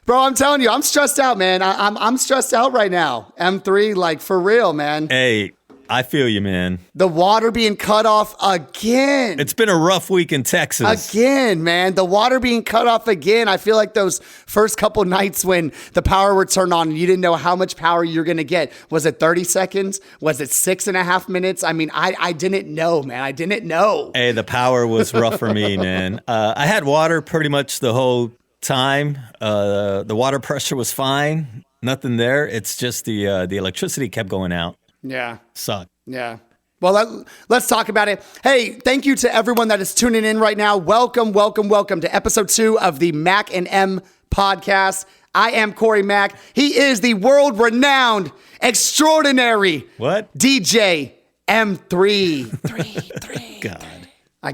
Bro, I'm telling you, I'm stressed out, man. I'm stressed out right now. M3, like for real, man. Hey, I feel you, man. The water being cut off again. It's been a rough week in Texas. Again, man. The water being cut off again. I feel like those first couple nights when the power would turn on and you didn't know how much power you're going to get. Was it 30 seconds? Was it 6.5 minutes? I mean, I didn't know, man. I didn't know. Hey, the power was rough for me, man. I had water pretty much the whole time. The water pressure was fine. Nothing there. It's just the electricity kept going out. Yeah. Sucked. Yeah. Well, let's talk about it. Hey, thank you to everyone that is tuning in right now. Welcome to episode 2 of the Mac and M podcast. I am Corey Mack. He is the world-renowned, extraordinary DJ M3. God. I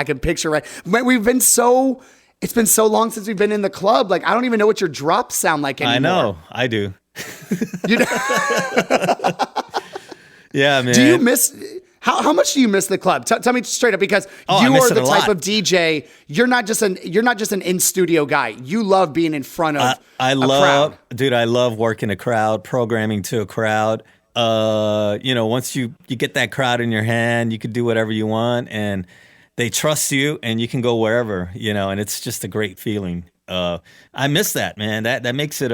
can picture right. It's been so long since we've been in the club. Like, I don't even know what your drops sound like anymore. I know. I do. You know? Yeah, man. Do you miss? How much do you miss the club? Tell me straight up, because you are the type of DJ. You're not just an in studio guy. You love being in front of a crowd. Dude, I love working a crowd, programming to a crowd. Once you get that crowd in your hand, you can do whatever you want, and they trust you, and you can go wherever. And it's just a great feeling. I miss that, man. That makes it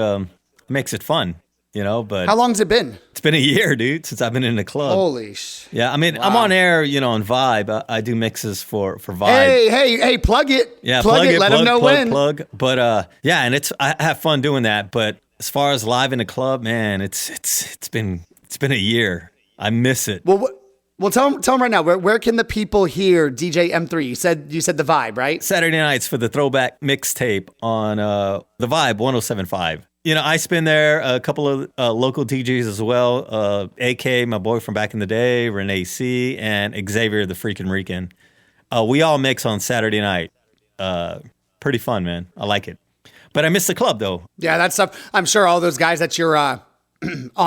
fun. But how long's it been? It's been a year, dude, since I've been in the club. Holy sh! Yeah, I mean, wow. I'm on air, on Vibe. I do mixes for Vibe. Hey, plug it. Yeah, plug it. Let them know when. Plug. But and I have fun doing that. But as far as live in the club, man, it's been a year. I miss it. Well, tell them right now. Where can the people hear DJ M3? You said the Vibe, right? Saturday nights for the throwback mixtape on the Vibe 107.5. I spin there, a couple of local DJs as well. AK, my boy from back in the day, Renee C, and Xavier the Freaking Rican. We all mix on Saturday night. Pretty fun, man. I like it. But I miss the club, though. Yeah, that stuff. I'm sure all those guys that you're on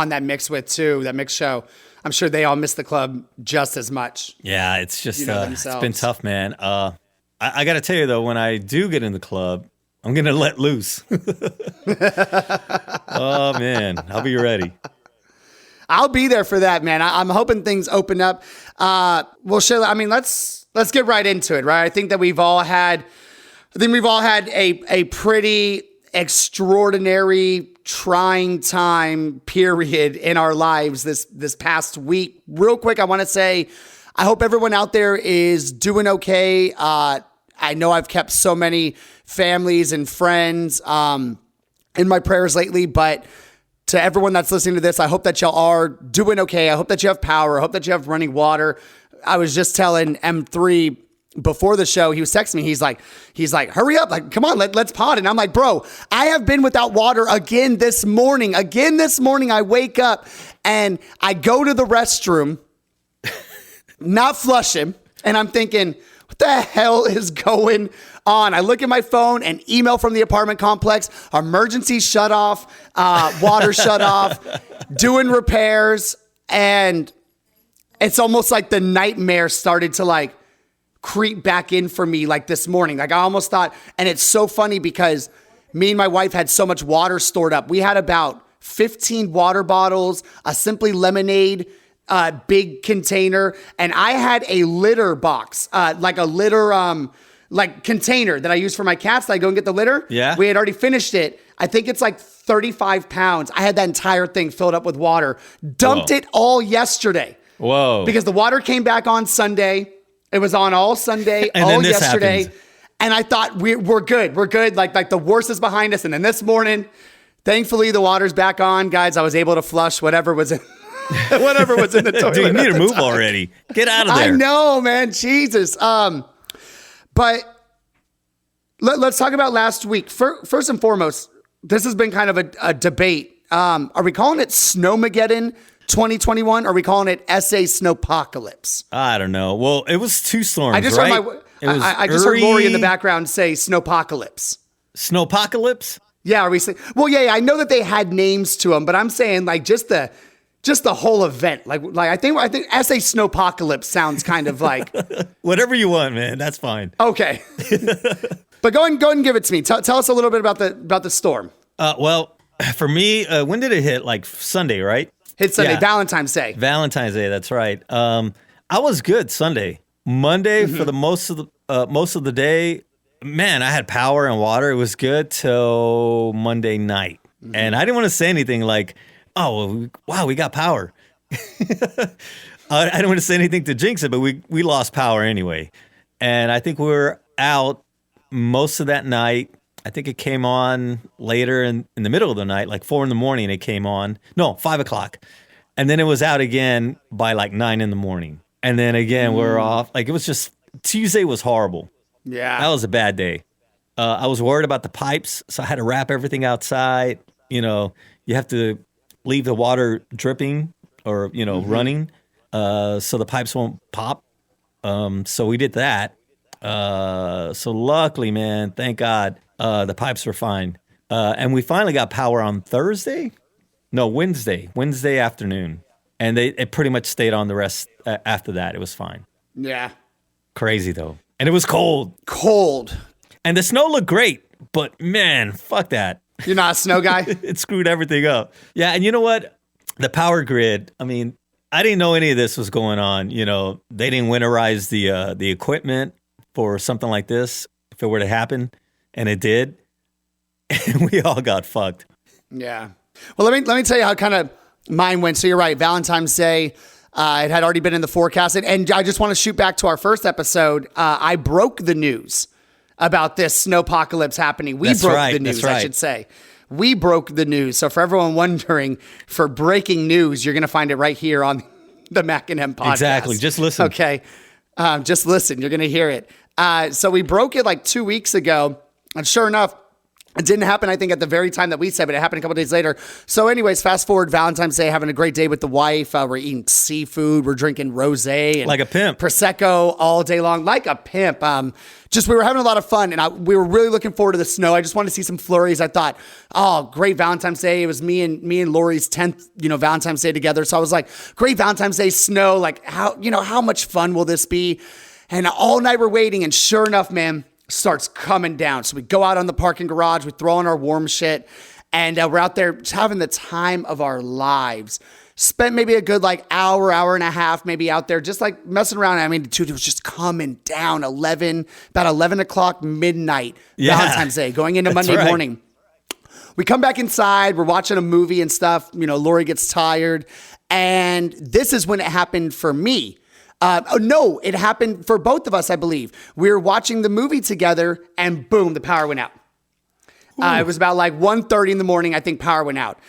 that mix with, too, that mix show, I'm sure they all miss the club just as much. Yeah, it's just, it's been tough, man. I got to tell you, though, when I do get in the club, I'm going to let loose. Oh, man. I'll be ready. I'll be there for that, man. I'm hoping things open up. Well, Shayla, I mean, let's get right into it, right? I think we've all had a pretty extraordinary, trying time period in our lives this past week. Real quick, I want to say, I hope everyone out there is doing okay. I know I've kept so many families and friends in my prayers lately, but to everyone that's listening to this, I hope that y'all are doing okay. I hope that you have power. I hope that you have running water. I was just telling M3 before the show, he was texting me. He's like, hurry up. Like, come on, let's pod. And I'm like, bro, I have been without water again this morning. I wake up and I go to the restroom, not flushing. And I'm thinking, what the hell is going on? I look at my phone, an email from the apartment complex, emergency shut off, water shut off, doing repairs. And it's almost like the nightmare started to creep back in for me this morning. I almost thought, and it's so funny because me and my wife had so much water stored up. We had about 15 water bottles, a Simply Lemonade big container, and I had a litter box, a litter container that I use for my cats that I go and get the litter. Yeah. We had already finished it. I think it's 35 pounds. I had that entire thing filled up with water. Dumped it all yesterday. Whoa. Because the water came back on Sunday. It was on all Sunday, and all then this yesterday. happens. And I thought we're good. We're good. Like the worst is behind us. And then this morning, thankfully the water's back on, guys. I was able to flush whatever was in the toilet. Dude, you need to move already. Get out of there. I know, man. Jesus. But let's talk about last week. First and foremost, this has been kind of a debate. Are we calling it Snowmageddon 2021? Or are we calling it SA Snowpocalypse? I don't know. Well, it was 2 storms, I just right? heard Lori in the background say Snowpocalypse. Snowpocalypse? Yeah, are we saying? Well, yeah, I know that they had names to them, but I'm saying just the whole event. I think SA Snowpocalypse sounds kind of like whatever you want, man. That's fine. Okay. But go ahead and give it to me. Tell us a little bit about the storm. Well, for me, when did it hit? Like Sunday, right? Hit Sunday, Yeah. Valentine's Day. Valentine's Day. That's right. I was good Sunday. Monday for the most of the day, man, I had power and water. It was good till Monday night, and I didn't want to say anything like, "Oh, well, wow, we got power." I didn't want to say anything to jinx it, but we lost power anyway, and I think we were out most of that night. I think it came on later in the middle of the night, like 4 a.m. It came on. No, 5 o'clock. And then it was out again by like 9 a.m. And then again, we're off. Like it was just, Tuesday was horrible. Yeah. That was a bad day. I was worried about the pipes, so I had to wrap everything outside. You know, you have to leave the water dripping or, running so the pipes won't pop. So we did that. So luckily, man, thank God, the pipes were fine. And we finally got power on Wednesday afternoon. And it pretty much stayed on the rest after that. It was fine. Yeah. Crazy though. And it was cold. Cold. And the snow looked great, but man, fuck that. You're not a snow guy? It screwed everything up. Yeah, and you know what? The power grid, I mean, I didn't know any of this was going on. They didn't winterize the equipment for something like this if it were to happen, and it did. And we all got fucked. Yeah. Well, let me tell you how kind of mine went. So you're right, Valentine's Day, it had already been in the forecast. And I just want to shoot back to our first episode. I broke the news about this snowpocalypse happening. We broke the news, I should say. We broke the news. So for everyone wondering, for breaking news, you're going to find it right here on the Makin M podcast. Exactly. Just listen. Okay. Just listen. You're going to hear it. So we broke it like 2 weeks ago. And sure enough, it didn't happen, I think, at the very time that we said, but it happened a couple days later. So anyways, fast forward, Valentine's Day, having a great day with the wife. We're eating seafood. We're drinking rosé and like a pimp. Prosecco all day long, like a pimp. We were having a lot of fun, and we were really looking forward to the snow. I just wanted to see some flurries. I thought, oh, great Valentine's Day. It was me and Lori's 10th, Valentine's Day together. So I was like, great Valentine's Day snow. Like how much fun will this be? And all night we're waiting, and sure enough, man, starts coming down. So we go out on the parking garage, we throw on our warm shit, and we're out there just having the time of our lives. Spent maybe a good hour and a half maybe out there just like messing around. I mean, dude, it was just coming down about 11 o'clock midnight, Valentine's Day, going into Monday morning. We come back inside, we're watching a movie and stuff. Lori gets tired, and this is when it happened for me. No, it happened for both of us, I believe. We were watching the movie together, and boom, the power went out. It was about 1:30 in the morning, I think power went out.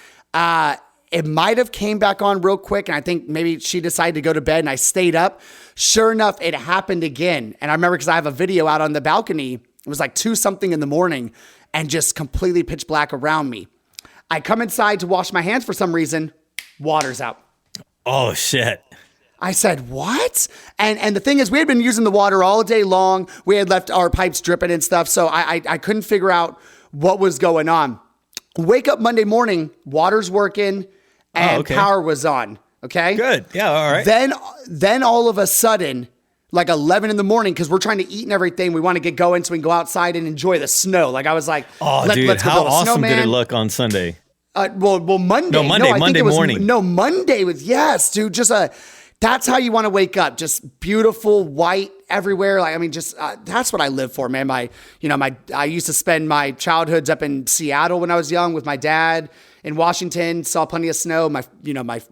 It might have came back on real quick, and I think maybe she decided to go to bed, and I stayed up. Sure enough, it happened again. And I remember because I have a video out on the balcony. It was 2-something in the morning, and just completely pitch black around me. I come inside to wash my hands for some reason. Water's out. Oh, shit. I said, what? And the thing is, we had been using the water all day long. We had left our pipes dripping and stuff. So I couldn't figure out what was going on. Wake up Monday morning, water's working, and power was on. Okay? Good. Yeah, all right. Then all of a sudden, 11 in the morning, because we're trying to eat and everything. We want to get going so we can go outside and enjoy the snow. I was like, dude, how awesome did it look on Sunday? Well, Monday. No, Monday, Monday morning. No, Monday was, yes, dude, just that's how you want to wake up. Just beautiful white everywhere. That's what I live for, man. I used to spend my childhoods up in Seattle when I was young with my dad in Washington, saw plenty of snow. My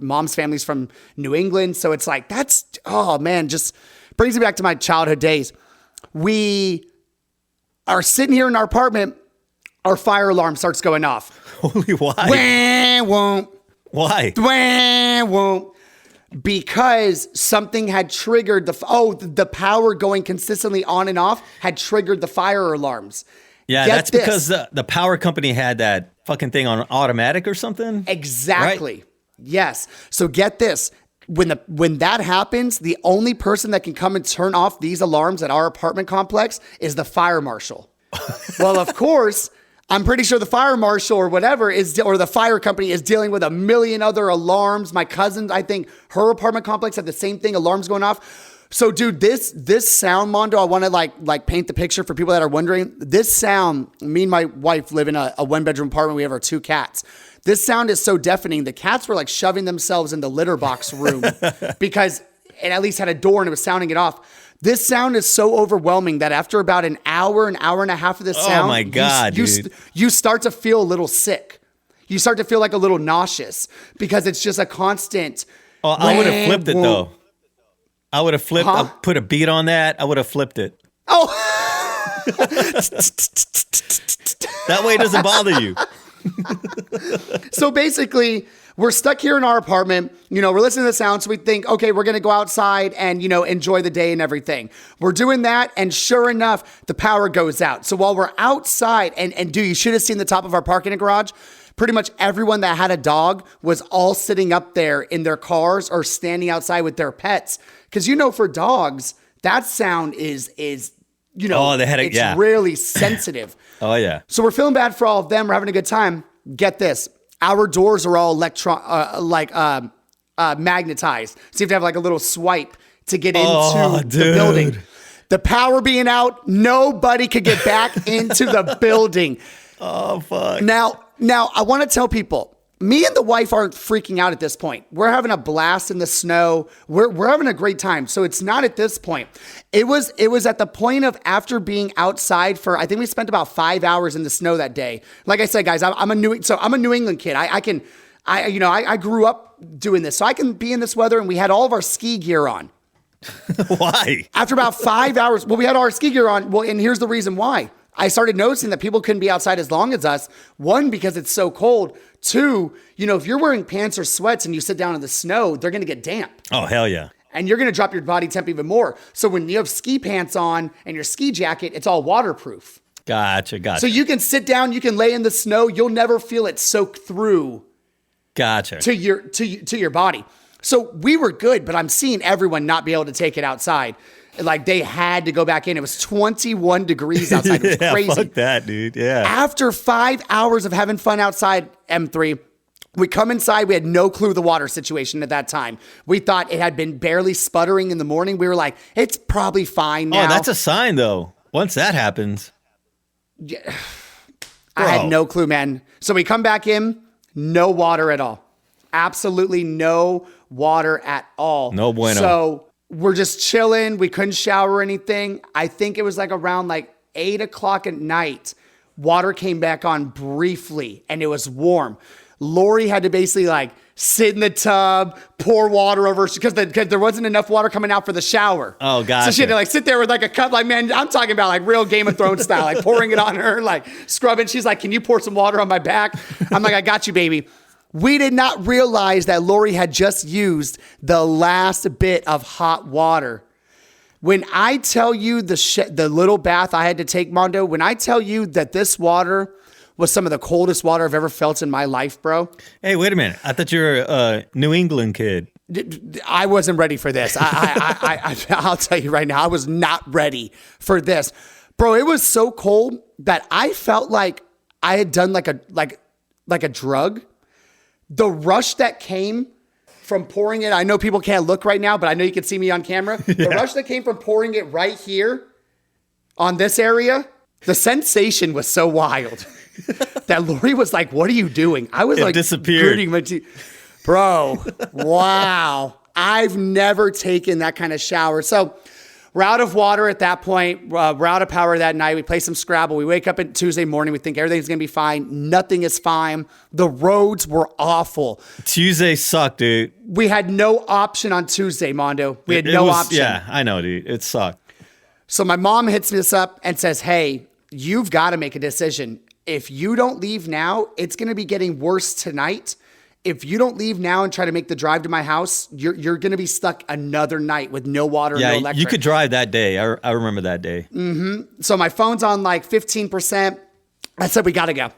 mom's family's from New England. So it's just brings me back to my childhood days. We are sitting here in our apartment. Our fire alarm starts going off. Holy, why? Why? Won't. Because something had triggered the power going consistently on and off had triggered the fire alarms. Yeah, that's because the power company had that fucking thing on automatic or something. Exactly. Right? Yes. So get this. When that happens, the only person that can come and turn off these alarms at our apartment complex is the fire marshal. Well, of course, I'm pretty sure the fire marshal or whatever or the fire company is dealing with a million other alarms. My cousin, I think her apartment complex had the same thing, alarms going off. So, dude, this sound, Mondo, I want to like paint the picture for people that are wondering. This sound, me and my wife live in a 1-bedroom apartment. We have our 2 cats. This sound is so deafening. The cats were like shoving themselves in the litter box room because it at least had a door and it was sounding it off. This sound is so overwhelming that after about an hour and a half of this sound, oh my God, dude. You start to feel a little sick. You start to feel like a little nauseous because it's just a constant. Oh, I would have flipped it though. I would have flipped. Huh? Put a beat on that. I would have flipped it. Oh, that way it doesn't bother you. So basically, we're stuck here in our apartment. You know, we're listening to the sound, so we think, okay, we're going to go outside and, you know, enjoy the day and everything. We're doing that, and sure enough, the power goes out. So while we're outside, and dude, you should have seen the top of our parking garage. Pretty much everyone that had a dog was all sitting up there in their cars or standing outside with their pets. Because, you know, for dogs, that sound is you know, it's really sensitive. Oh, yeah. So we're feeling bad for all of them. We're having a good time. Get this. Our doors are all magnetized. So you have to have like a little swipe to get into the building. The power being out, nobody could get back into the building. Oh, fuck. Now, I want to tell people, me and the wife aren't freaking out at this point. We're having a blast in the snow. We're having a great time. So it's not at this point. It was at the point of after being outside for, I think we spent about 5 hours in the snow that day. Like I said, guys, I'm a New England kid. I grew up doing this, so I can be in this weather, and we had all of our ski gear on. Why? After about 5 hours, well, we had our ski gear on. Well, and here's the reason why. I started noticing that people couldn't be outside as long as us. 1, because it's so cold. 2, you know, if you're wearing pants or sweats and you sit down in the snow, they're going to get damp. Oh, hell yeah. And you're going to drop your body temp even more. So when you have ski pants on and your ski jacket, it's all waterproof. Gotcha. So you can sit down, you can lay in the snow. You'll never feel it soak through. Gotcha. To your body. So we were good, but I'm seeing everyone not be able to take it outside. Like they had to go back in. It was 21 degrees outside. It was crazy. Fuck that, dude. Yeah. After 5 hours of having fun outside, M3, we come inside. We had no clue the water situation at that time. We thought it had been barely sputtering in the morning. We were like, it's probably fine now. Oh, that's a sign though. Once that happens. Yeah. I had no clue, man. So we come back in, no water at all. Absolutely no water at all. No bueno. So we're just chilling. We couldn't shower or anything. I think it was like around like 8 o'clock at night. Water came back on briefly and it was warm. Lori had to basically like sit in the tub, pour water over because there wasn't enough water coming out for the shower. Oh, gotcha. So she had to like sit there with like a cup. Like, man, I'm talking about like real Game of Thrones style, like pouring it on her, like scrubbing. She's like, can you pour some water on my back? I'm like, I got you, baby. We did not realize that Lori had just used the last bit of hot water. When I tell you the little bath I had to take, Mondo, when I tell you that this water was some of the coldest water I've ever felt in my life, bro. Hey, wait a minute. I thought you were a New England kid. I wasn't ready for this. I'll tell you right now, I was not ready for this. Bro, it was so cold that I felt like I had done like a drug. The rush that came from pouring it, I know people can't look right now, but I know you can see me on camera. The rush that came from pouring it right here on this area, the sensation was so wild that Lori was like, what are you doing? I was disappeared. Bro, wow. I've never taken that kind of shower. So we're out of water at that point. We're out of power that night. We play some Scrabble. We wake up on Tuesday morning. We think everything's going to be fine. Nothing is fine. The roads were awful. Tuesday sucked, dude. We had no option on Tuesday, Mondo. We had no option. Yeah, I know, dude. It sucked. So my mom hits us up and says, hey, you've got to make a decision. If you don't leave now, it's going to be getting worse tonight. If you don't leave now and try to make the drive to my house, you're going to be stuck another night with no water, no electric. You could drive that day. I remember that day. Mm-hmm. So my phone's on like 15%. I said, we got to go.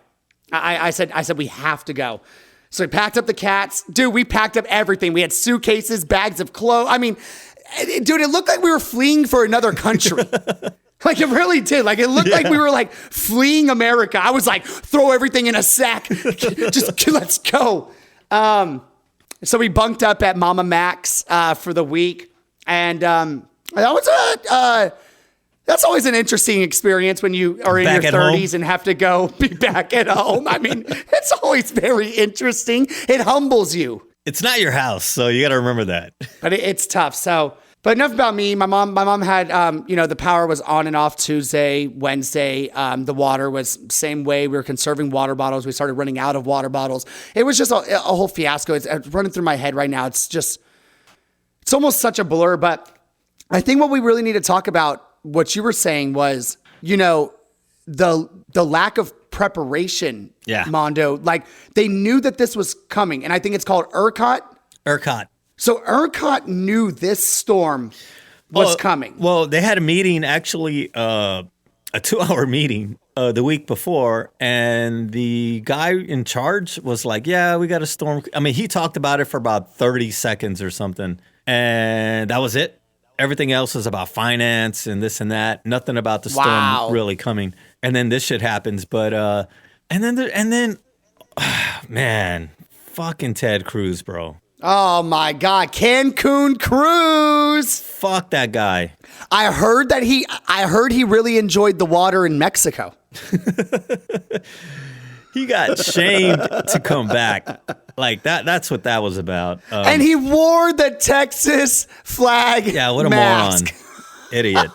I said, we have to go. So we packed up the cats. Dude, we packed up everything. We had suitcases, bags of clothes. I mean, dude, it looked like we were fleeing for another country. Like it really did. Like it looked like we were like fleeing America. I was like, throw everything in a sack. Just let's go. So we bunked up at Mama Mac's for the week. And That was that's always an interesting experience when you are in Back your at home? 30s and have to go be back at home. I mean, it's always very interesting. It humbles you. It's not your house, so you got to remember that. But it's tough. So, but enough about me. My mom had, the power was on and off Tuesday, Wednesday. The water was same way. We were conserving water bottles. We started running out of water bottles. It was just a whole fiasco. It's running through my head right now. It's almost such a blur. But I think what we really need to talk about, what you were saying was, the lack of preparation. Yeah. Mondo. Like they knew that this was coming. And I think it's called ERCOT. So ERCOT knew this storm was coming. Well, they had a meeting, actually, a 2-hour meeting the week before, and the guy in charge was like, yeah, we got a storm. I mean, he talked about it for about 30 seconds or something, and that was it. Everything else was about finance and this and that. Nothing about the storm really coming. And then this shit happens. But, man, fucking Ted Cruz, bro. Oh my God, Cancun Cruz. Fuck that guy. I heard he really enjoyed the water in Mexico. He got shamed to come back. Like that's what that was about. And he wore the Texas flag. Yeah, what a mask. moron. Idiot.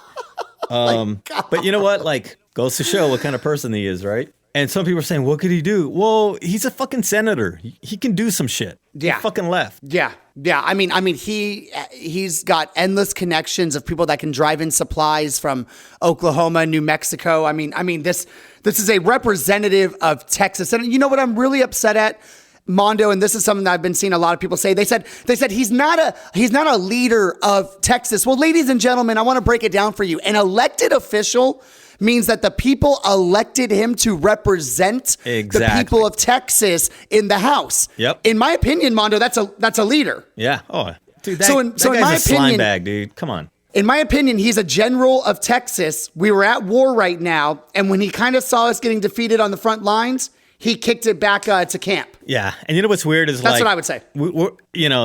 But you know what? Like, goes to show what kind of person he is, right? And some people are saying, what could he do? Well, he's a fucking senator. He can do some shit. Yeah. He fucking left. Yeah. I mean, he's got endless connections of people that can drive in supplies from Oklahoma, New Mexico. I mean, this is a representative of Texas. And you know what I'm really upset at, Mondo, and this is something that I've been seeing a lot of people say. They said he's not a leader of Texas. Well, ladies and gentlemen, I want to break it down for you. An elected official means that the people elected him to represent the people of Texas in the House. Yep. In my opinion, Mondo, that's a leader. Yeah. Oh, dude, that in guy's my a slime opinion, bag, dude. Come on. In my opinion, he's a general of Texas. We were at war right now, and when he kind of saw us getting defeated on the front lines, he kicked it back to camp. Yeah. And you know what's weird is that's what I would say. We're,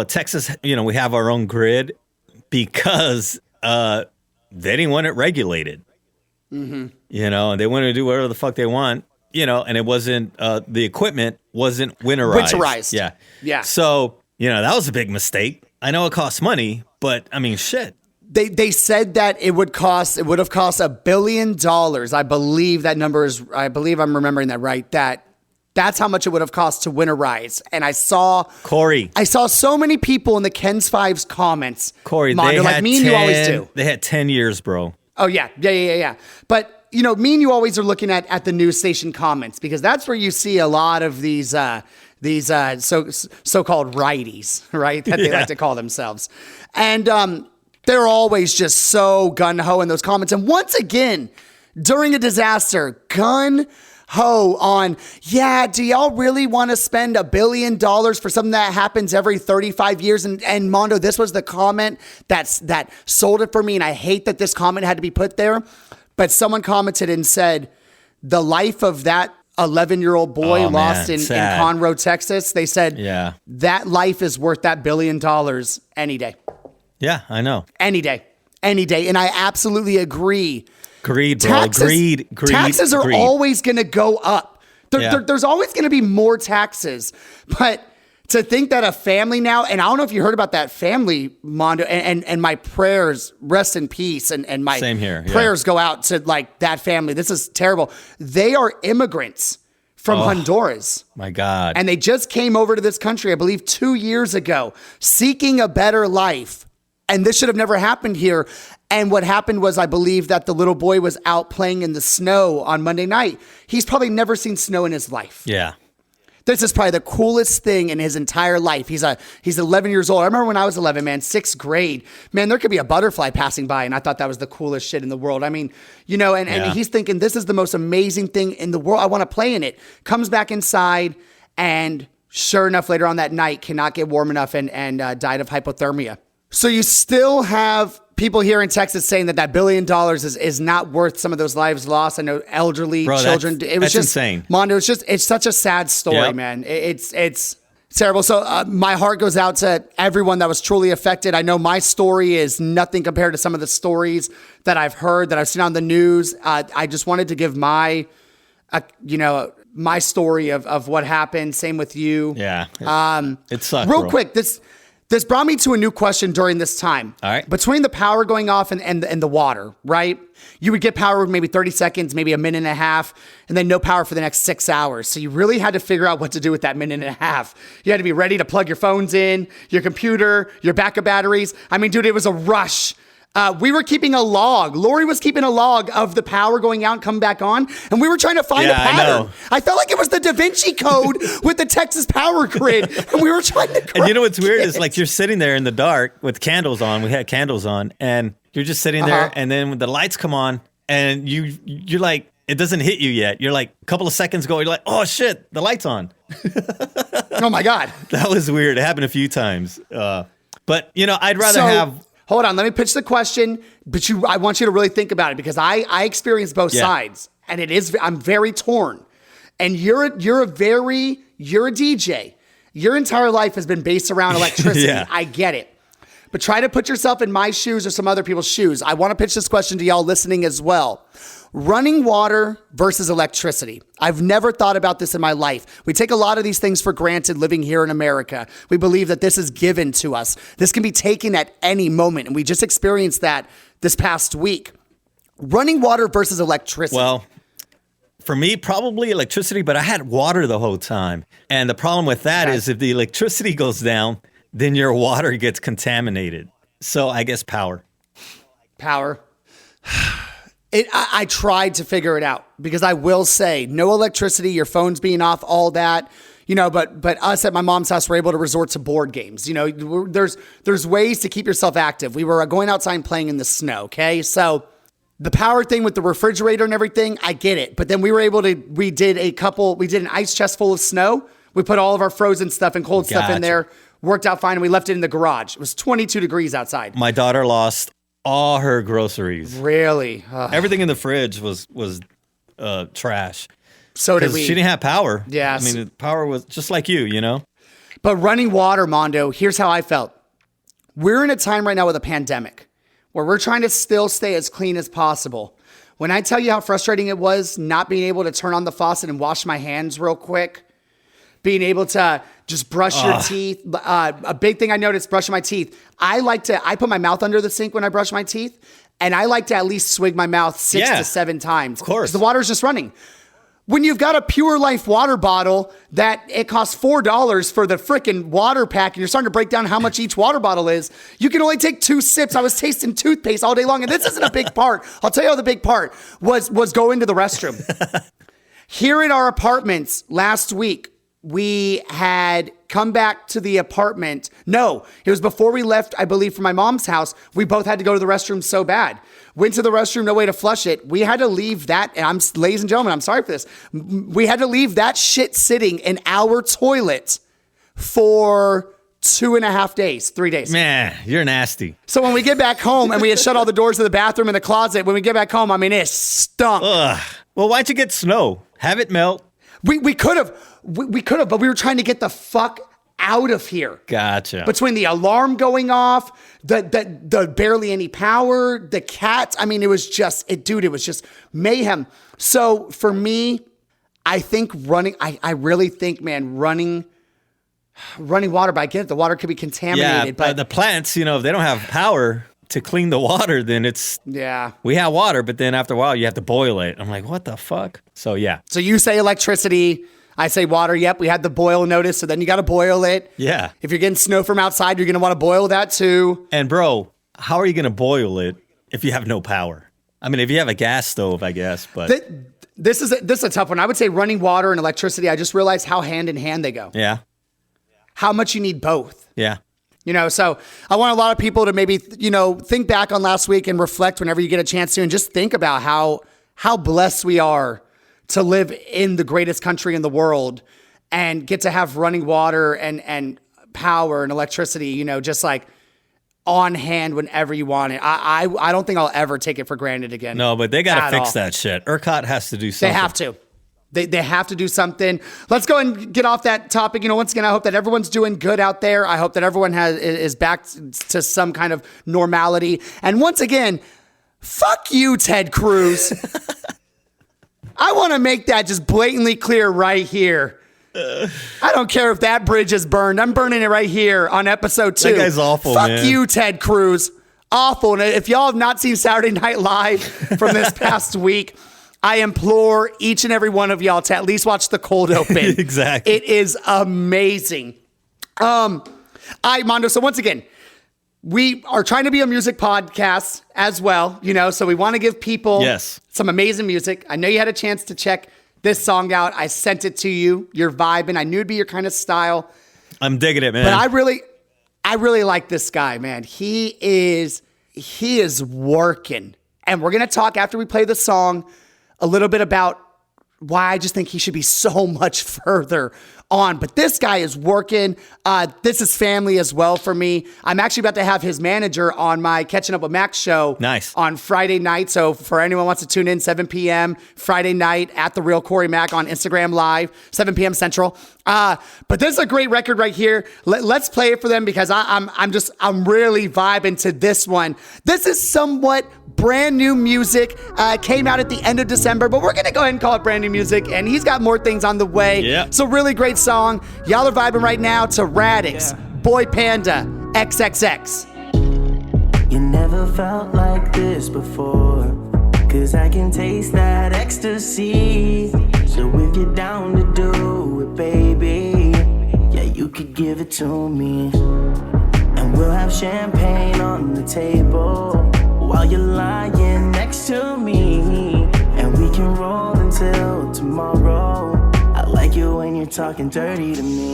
Texas, we have our own grid because they didn't want it regulated. Mm-hmm. They wanted to do whatever the fuck they want, and it wasn't, the equipment wasn't winterized. Yeah. Yeah. So, that was a big mistake. I know it costs money, but I mean, shit. They said that it would have cost $1 billion. I believe that number I believe I'm remembering that right. That's how much it would have cost to winterize. And I saw so many people in the Ken's Fives comments. Corey, Mondo, like me and you always do. They had 10 years, bro. Oh, yeah. But, me and you always are looking at the news station comments because that's where you see a lot of these so-called righties, right? That they like to call themselves. And they're always just so gung-ho in those comments. And once again, during a disaster, gun-ho on, do y'all really want to spend $1 billion for something that happens every 35 years? And Mondo, this was the comment that sold it for me. And I hate that this comment had to be put there. But someone commented and said, the life of that 11-year-old boy lost in Conroe, Texas. They said, that life is worth that $1 billion any day. Yeah, I know. Any day. And I absolutely agree. Greed, bro. Greed. Taxes are always going to go up. There's always going to be more taxes. But to think that a family now, and I don't know if you heard about that family, Mondo, and my prayers, rest in peace, and my Same here, prayers go out to like that family. This is terrible. They are immigrants from Honduras. My God. And they just came over to this country, I believe 2 years ago, seeking a better life. And this should have never happened here. And what happened was, I believe that the little boy was out playing in the snow on Monday night. He's probably never seen snow in his life. Yeah. This is probably the coolest thing in his entire life. He's 11 years old. I remember when I was 11, man, 6th grade, man, there could be a butterfly passing by. And I thought that was the coolest shit in the world. I mean, and he's thinking, this is the most amazing thing in the world. I want to play in it. Comes back inside, and sure enough, later on that night, cannot get warm enough and died of hypothermia. So you still have people here in Texas saying that $1 billion is not worth some of those lives lost. I know elderly children. It was just insane. Mondo, it's such a sad story, man. It's It's terrible. So my heart goes out to everyone that was truly affected. I know my story is nothing compared to some of the stories that I've heard, that I've seen on the news. I just wanted to give my story of what happened. Same with you. Yeah. It sucked. Real quick, this brought me to a new question during this time. All right. Between the power going off and the water, right? You would get power maybe 30 seconds, maybe a minute and a half, and then no power for the next 6 hours. So you really had to figure out what to do with that minute and a half. You had to be ready to plug your phones in, your computer, your backup batteries. I mean, dude, it was a rush. We were keeping a log. Lori was keeping a log of the power going out and coming back on, and we were trying to find a pattern. I felt like it was the Da Vinci Code with the Texas power grid, and we were trying to. And you know what's weird is like you're sitting there in the dark with candles on. We had candles on, and you're just sitting there, and then when the lights come on, and you're like, it doesn't hit you yet. You're like a couple of seconds ago, you're like, oh shit, the light's on. Oh my god, that was weird. It happened a few times, but I'd rather have. Hold on, let me pitch the question, but I want you to really think about it, because I experienced both sides, and I'm very torn. And you're a DJ. Your entire life has been based around electricity. Yeah. I get it. But try to put yourself in my shoes or some other people's shoes. I want to pitch this question to y'all listening as well. Running water versus electricity. I've never thought about this in my life. We take a lot of these things for granted living here in America. We believe that this is given to us. This can be taken at any moment. And we just experienced that this past week. Running water versus electricity. Well, for me, probably electricity, but I had water the whole time. And the problem with that is if the electricity goes down, then your water gets contaminated. So I guess power. Power. I tried to figure it out, because I will say no electricity, your phone's being off, all that, but us at my mom's house were able to resort to board games. There's ways to keep yourself active. We were going outside and playing in the snow. Okay. So the power thing with the refrigerator and everything, I get it. But then we did an ice chest full of snow. We put all of our frozen stuff and cold stuff in there, worked out fine. And we left it in the garage. It was 22 degrees outside. My daughter lost all her groceries. Really? Ugh. Everything in the fridge was trash. So did we. She didn't have power. Yes. I mean, the power was just like you. But running water, Mondo, here's how I felt. We're in a time right now with a pandemic where we're trying to still stay as clean as possible. When I tell you how frustrating it was not being able to turn on the faucet and wash my hands real quick, being able to just brush your teeth. A big thing I noticed, brushing my teeth. I put my mouth under the sink when I brush my teeth, and I like to at least swig my mouth 6 to 7 times. Of course. Because the water's just running. When you've got a Pure Life water bottle that it costs $4 for the freaking water pack, and you're starting to break down how much each water bottle is, you can only take 2 sips. I was tasting toothpaste all day long, and this isn't a big part. I'll tell you how the big part was going to the restroom. Here at our apartments last week, we had come back to the apartment. No, it was before we left, I believe, from my mom's house. We both had to go to the restroom so bad. Went to the restroom, no way to flush it. We had to leave that, and ladies and gentlemen, I'm sorry for this. We had to leave that shit sitting in our toilet for 2.5 days, 3 days. Man, you're nasty. So when we get back home, and we had shut all the doors to the bathroom and the closet, when we get back home, I mean, it stunk. Ugh. Well, why'd you get snow? Have it melt. We could have, but we were trying to get the fuck out of here. Gotcha. Between the alarm going off, the barely any power, the cats. I mean, it was just mayhem. So for me, I think I really think, man, running water, but I get it. The water could be contaminated. Yeah, but the plants, if they don't have power to clean the water, then we have water, but then after a while you have to boil it. I'm like, what the fuck? So yeah. So you say electricity, I say water. Yep, we had the boil notice, so then you got to boil it. Yeah. If you're getting snow from outside, you're going to want to boil that too. And bro, how are you going to boil it if you have no power? I mean, if you have a gas stove, I guess, but this is a tough one. I would say running water and electricity. I just realized how hand in hand they go. Yeah. How much you need both. Yeah. So I want a lot of people to maybe, think back on last week and reflect whenever you get a chance to, and just think about how blessed we are to live in the greatest country in the world and get to have running water and power and electricity, just like on hand whenever you want it. I don't think I'll ever take it for granted again. No, but they got to fix that shit. ERCOT has to do something. They have to. They have to do something. Let's go and get off that topic. Once again, I hope that everyone's doing good out there. I hope that everyone is back to some kind of normality. And once again, fuck you, Ted Cruz. I want to make that just blatantly clear right here. I don't care if that bridge is burned. I'm burning it right here on episode 2. That guy's awful, fuck man. you, Ted Cruz. Awful. And if y'all have not seen Saturday Night Live from this past week, I implore each and every one of y'all to at least watch the cold open. Exactly. It is amazing. Mondo, so once again, we are trying to be a music podcast as well, so we want to give people some amazing music. I know you had a chance to check this song out. I sent it to you. You're vibing. I knew it'd be your kind of style. I'm digging it, man. But I really like this guy, man. He is working. And we're going to talk after we play the song a little bit about why I just think he should be so much further on. But this guy is working. This is family as well for me. I'm actually about to have his manager on my Catching Up with Max show on Friday night. So for anyone who wants to tune in, 7 p.m. Friday night at The Real Corey Mack on Instagram Live, 7 p.m. Central. But this is a great record right here. Let's play it for them because I'm really vibing to this one. This is somewhat brand new music. Came out at the end of December, but we're going to go ahead and call it brand new music. And he's got more things on the way. Yeah. So really great song. Y'all are vibing right now to Raddix, BoyPanda, XXX. You never felt like this before, 'cause I can taste that ecstasy. So if you're down to do it, baby, yeah, you could give it to me. And we'll have champagne on the table while you're lying next to me. And we can roll until tomorrow. I like you when you're talking dirty to me.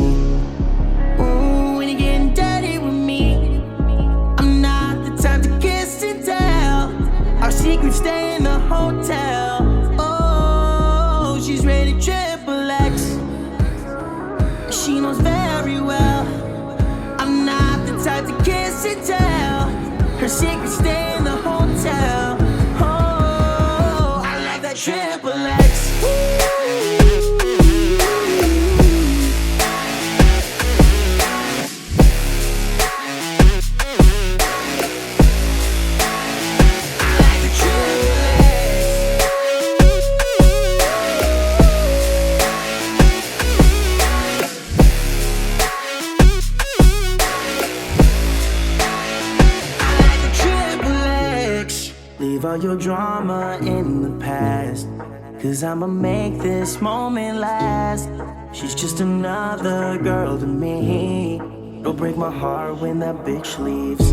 Ooh, when you're getting dirty with me, I'm not the type to kiss and tell. Our secrets stay in the hotel. Oh, she's ready triple X. She knows very well I'm not the type to kiss and tell. Her secrets stay in the hotel. Oh, I like that triple X. Leave all your drama in the past, 'cause I'ma make this moment last. She's just another girl to me. It'll break my heart when that bitch leaves.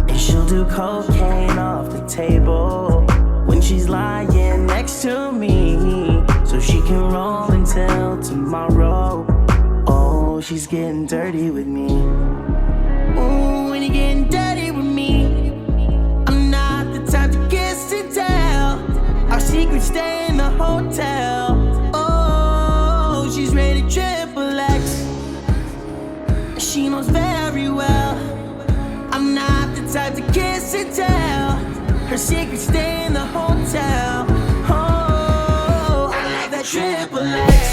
And she'll do cocaine off the table when she's lying next to me, so she can roll until tomorrow. Oh, she's getting dirty with me. Ooh, when you're getting dirty with me, time to kiss and tell. Our secrets stay in the hotel. Oh, she's ready triple X. She knows very well I'm not the type to kiss and tell. Her secrets stay in the hotel. Oh, I like that triple X.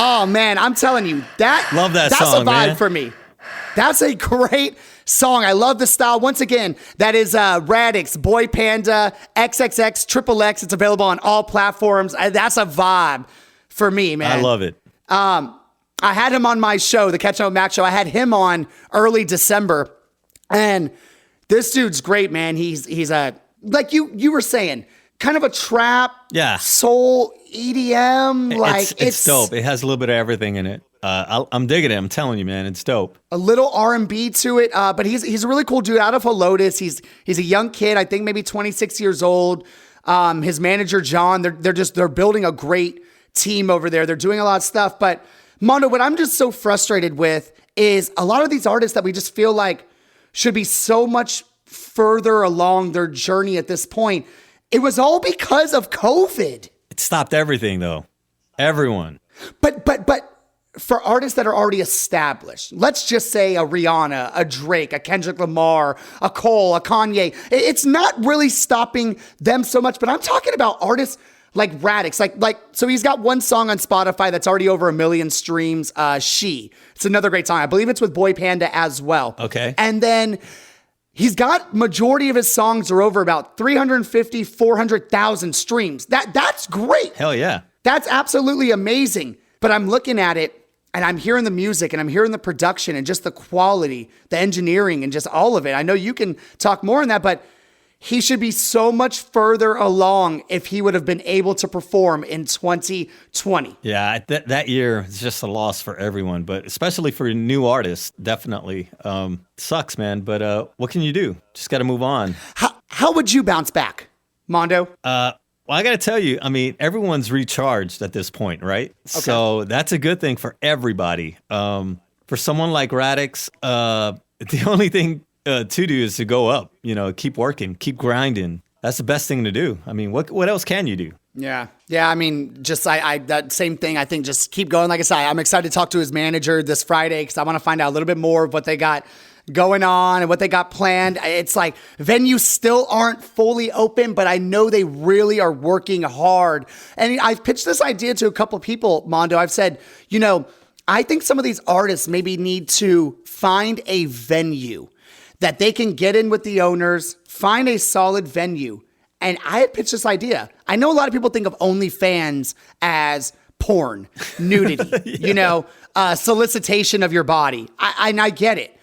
Oh man, I'm telling you, love that that's song, a vibe man. for me. That's a great song. I love the style. Once again, that is Raddix, BoyPanda, XXX, Triple X. It's available on all platforms. That's a vibe for me, man. I love it. I had him on my show, the Catching Up with Max show. I had him on early December, and This dude's great, man. He's a, like you were saying, kind of a trap, soul, EDM. Like it's dope. It has a little bit of everything in it. I'm digging it. I'm telling you, man, it's dope. A little R&B to it, but he's a really cool dude out of Helotes. He's a young kid, I think maybe 26 years old. His manager John, they're building a great team over there. They're doing a lot of stuff. But Mondo, what I'm just so frustrated with is a lot of these artists that we just feel like should be so much further along their journey at this point. It was all because of COVID. It stopped everything, though. Everyone. But for artists that are already established, let's just say a Rihanna, a Drake, a Kendrick Lamar, a Cole, a Kanye, it's not really stopping them so much. But I'm talking about artists like Raddix, so he's got one song on Spotify that's already over 1 million streams. She, it's another great song. I believe it's with BoyPanda as well. Okay. And then he's got majority of his songs are over about 350, 400,000 streams. That's great. Hell yeah. That's absolutely amazing. But I'm looking at it and I'm hearing the music and I'm hearing the production and just the quality, the engineering and just all of it. I know you can talk more on that, but he should be so much further along if he would have been able to perform in 2020. Yeah, that year is just a loss for everyone, but especially for new artists, definitely. Sucks, man, but what can you do? Just got to move on. How would you bounce back, Mondo? Well, I got to tell you, I mean, everyone's recharged at this point, right? Okay. So that's a good thing for everybody. For someone like Raddix, the only thing to do is to go up, keep working, keep grinding. That's the best thing to do. I mean, what else can you do? Yeah. I mean, just that same thing. I think just keep going. Like I said, I'm excited to talk to his manager this Friday because I want to find out a little bit more of what they got going on and what they got planned. It's like venues still aren't fully open, but I know they really are working hard. And I've pitched this idea to a couple of people, Mondo. I've said, I think some of these artists maybe need to find a venue that they can get in with the owners, find a solid venue. And I had pitched this idea. I know a lot of people think of OnlyFans as porn, nudity, solicitation of your body. I get it.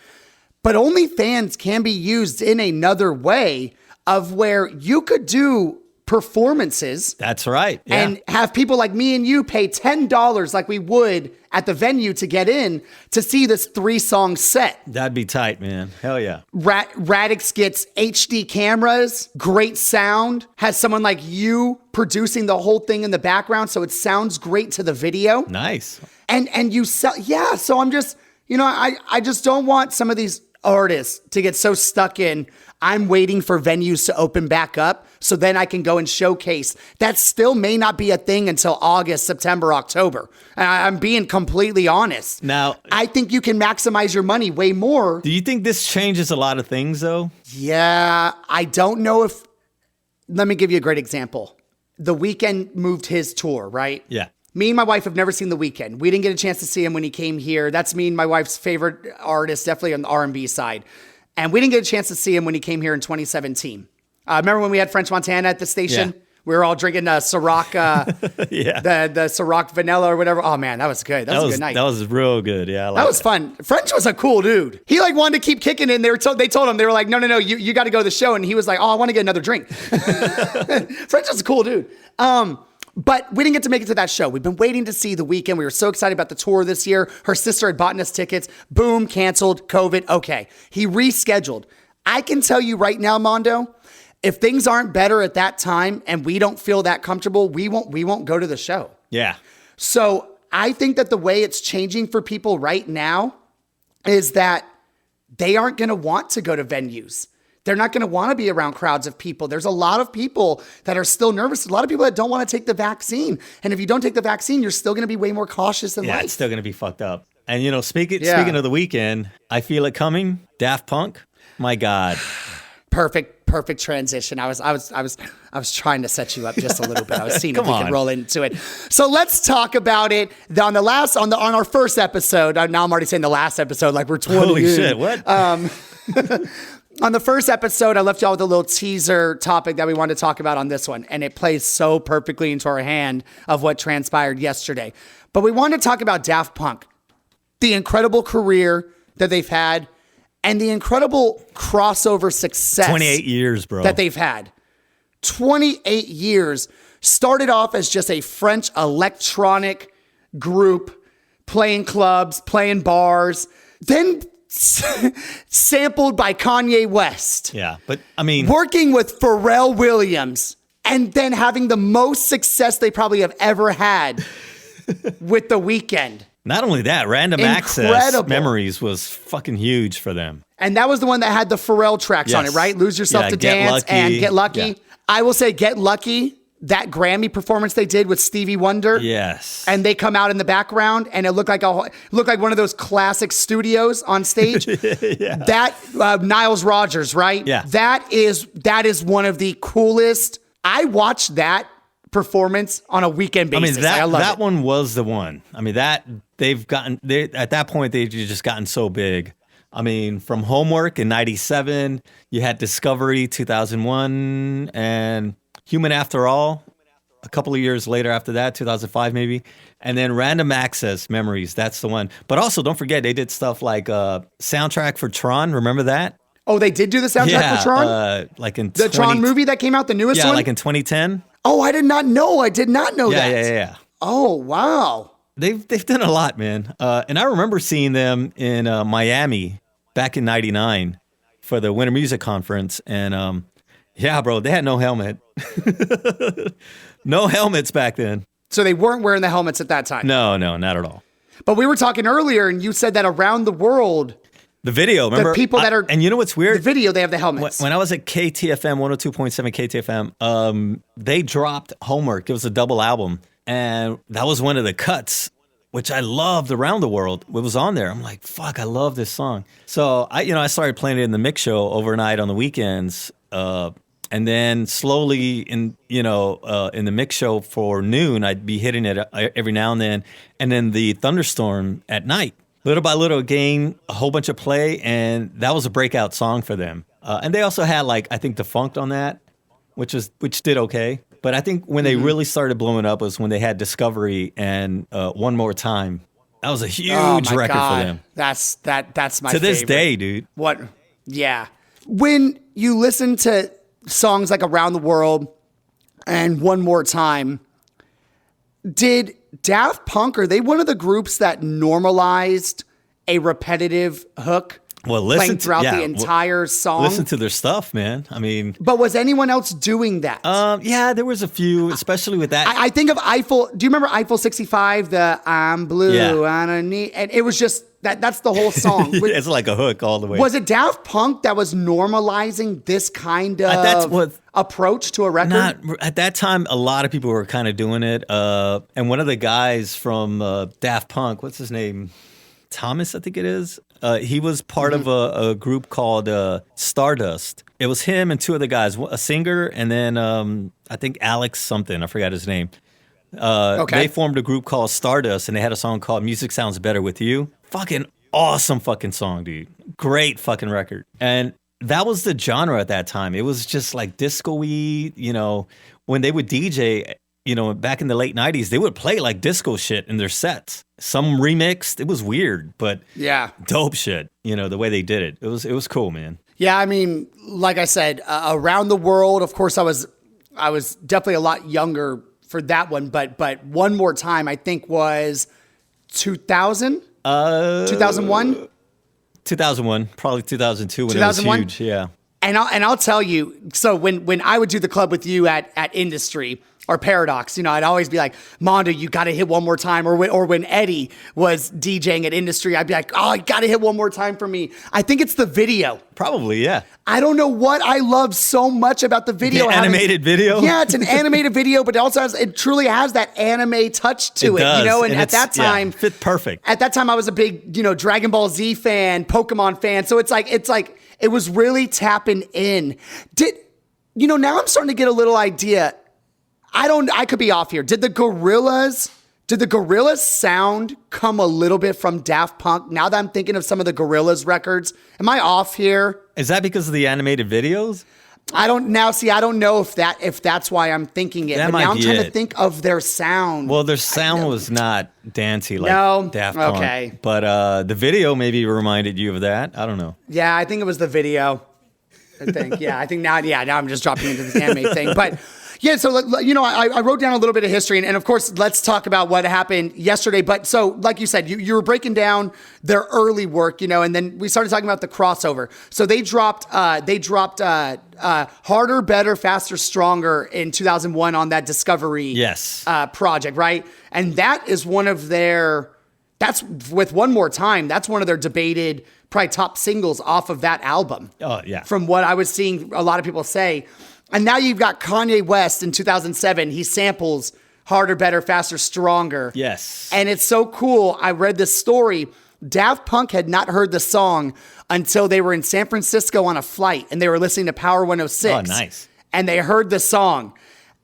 But OnlyFans can be used in another way of where you could do performances. That's right. Yeah. And have people like me and you pay $10 like we would at the venue to get in to see this 3-song set. That'd be tight, man. Hell yeah. Raddix gets HD cameras, great sound, has someone like you producing the whole thing in the background so it sounds great to the video. Nice. And you sell, so I'm just, I just don't want some of these artists to get so stuck in, I'm waiting for venues to open back up so then I can go and showcase. That still may not be a thing until August, September, October. And I'm being completely honest. Now, I think you can maximize your money way more. Do you think this changes a lot of things though? Yeah, I don't know if, let me give you a great example. The Weeknd moved his tour, right? Yeah. Me and my wife have never seen The Weeknd. We didn't get a chance to see him when he came here. That's me and my wife's favorite artist, definitely on the R&B side. And we didn't get a chance to see him when he came here in 2017. Remember when we had French Montana at the station? Yeah. We were all drinking Ciroc, the Ciroc vanilla or whatever. Oh man, that was good. That was a good night. That was real good. Yeah, that was fun. French was a cool dude. He wanted to keep kicking it. And they told him, they were like, no, you got to go to the show. And he was like, oh, I want to get another drink. French was a cool dude. But we didn't get to make it to that show. We've been waiting to see The Weeknd. We were so excited about the tour this year. Her sister had bought us tickets. Boom, canceled, COVID. Okay. He rescheduled. I can tell you right now, Mondo, if things aren't better at that time and we don't feel that comfortable, we won't go to the show. Yeah. So I think that the way it's changing for people right now is that they aren't going to want to go to venues. They're not going to want to be around crowds of people. There's a lot of people that are still nervous. A lot of people that don't want to take the vaccine. And if you don't take the vaccine, you're still going to be way more cautious in life. Yeah, it's still going to be fucked up. And speaking of The Weeknd, I feel it coming. Daft Punk. My God. Perfect transition. I was trying to set you up just a little bit. I was seeing if we could roll into it. So let's talk about it. On our first episode. Now I'm already saying the last episode, like we're 20 Holy in. Shit! What? On the first episode, I left y'all with a little teaser topic that we wanted to talk about on this one, and it plays so perfectly into our hand of what transpired yesterday. But we wanted to talk about Daft Punk, the incredible career that they've had, and the incredible crossover success 28 years, bro. that they've had. 28 years. Started off as just a French electronic group playing clubs, playing bars, then sampled by Kanye West. Yeah, but I mean, Working with Pharrell Williams, and then having the most success they probably have ever had with The Weeknd. not only that, Random Access Incredible. Memories was fucking huge for them. And that was the one that had the Pharrell tracks on it, Yes. right? Lose Yourself Yeah, to Get Dance Lucky. and Get Lucky. Yeah. I will say Get Lucky, that Grammy performance they did with Stevie Wonder. Yes. And they come out in the background, and it looked like one of those classic studios on stage. That Niles Rodgers, right? Yeah. That is one of the coolest. I watched that performance on a weekend I basis. mean, I love that it. one was the one. I mean, at that point, they've just gotten so big. I mean, from Homework in 97, you had Discovery 2001 and Human After All a couple of years later after that, 2005 maybe. And then Random Access Memories, that's the one. But also, don't forget, they did stuff like soundtrack for Tron. Remember that? Oh, they did do the soundtrack for Tron? Like in The Tron movie that came out, the newest Yeah, one? like in 2010. Oh, I did not know. I did not know that. Yeah. Oh, wow. They've done a lot, man. And I remember seeing them in Miami back in '99 for the Winter Music Conference. And yeah, bro, they had no helmet. No helmets back then. So they weren't wearing the helmets at that time. No, not at all. But we were talking earlier, and you said that around the world, The video, remember? people that are- and you know what's the weird? video, they have the helmets. When I was at KTFM 102.7 KTFM, they dropped Homework. It was a double album, and that was one of the cuts, which I loved around the world. It was on there. I'm like, fuck, I love this song. So I started playing it in the mix show overnight on the weekends, and then slowly in the mix show for noon, I'd be hitting it every now and then the Thunderstorm at night. Little by little, gained a whole bunch of play, and that was a breakout song for them. And they also had I think Defunct on that, which did okay. But I think when they really started blowing up was when they had Discovery and One More Time. That was a huge record for them. That's my To this favorite. day, dude. What? Yeah. When you listen to songs like Around the World and One More Time, did Daft Punk, are they one of the groups that normalized a repetitive hook Well, playing throughout the entire song? Listen to their stuff, man. I mean, But was anyone else doing that? yeah, there was a few, especially with that. I think of Eiffel. Do you remember Eiffel 65? The I'm blue, Yeah. I don't need, and it was just that's the whole song. It's like a hook all the way. Was it Daft Punk that was normalizing this kind of approach to a record? Not at that time. A lot of people were kind of doing it. And one of the guys from Daft Punk, what's his name? Thomas, I think it is. He was part of a group called Stardust. It was him and two other guys, a singer, and then I think Alex something. I forgot his name. They formed a group called Stardust, and they had a song called "Music Sounds Better with You." Fucking awesome fucking song, dude. Great fucking record. And that was the genre at that time. It was just like disco-y, when they would DJ, back in the late 90s, they would play like disco shit in their sets. Some remixed. It was weird, but Yeah. dope shit, the way they did it. It was cool, man. Yeah, I mean, like I said, Around the World, of course, I was definitely a lot younger for that one, but One More Time, I think, was 2000? 2001? 2001, probably 2002 when 2001? it was huge, yeah. And I'll tell you, so when I would do the club with you at Industry or Paradox, I'd always be like, Mondo, you got to hit one more time. Or when Eddie was DJing at Industry, I'd be like, oh, you got to hit one more time for me. I think it's the video. Probably, yeah. I don't know what I love so much about the video. The animated video? Yeah, it's an animated video, but it truly has that anime touch to it, does. And at that time, fit perfect. At that time, I was a big, Dragon Ball Z fan, Pokemon fan. So it's like it was really tapping in. Now I'm starting to get a little idea. I could be off here. Did the Gorillaz sound come a little bit from Daft Punk? Now that I'm thinking of some of the Gorillaz records, am I off here? Is that because of the animated videos? I don't know if that's why I'm thinking it. That but might now I'm be trying it. to think of their sound. Well, their sound was not dancey like No? Daft Punk. Okay. But the video maybe reminded you of that. I don't know. Yeah, I think it was the video. I think. Yeah, I think now I'm just dropping into this anime thing. But yeah, so, I wrote down a little bit of history. And of course, let's talk about what happened yesterday. But so, like you said, you were breaking down their early work, and then we started talking about the crossover. So they dropped Harder, Better, Faster, Stronger in 2001 on that Discovery project, right? And that is that's with One More Time. That's one of their debated probably top singles off of that album. Oh, yeah. From what I was seeing a lot of people say. And now you've got Kanye West in 2007. He samples Harder, Better, Faster, Stronger. Yes. And it's so cool. I read this story. Daft Punk had not heard the song until they were in San Francisco on a flight and they were listening to Power 106. Oh, nice. And they heard the song.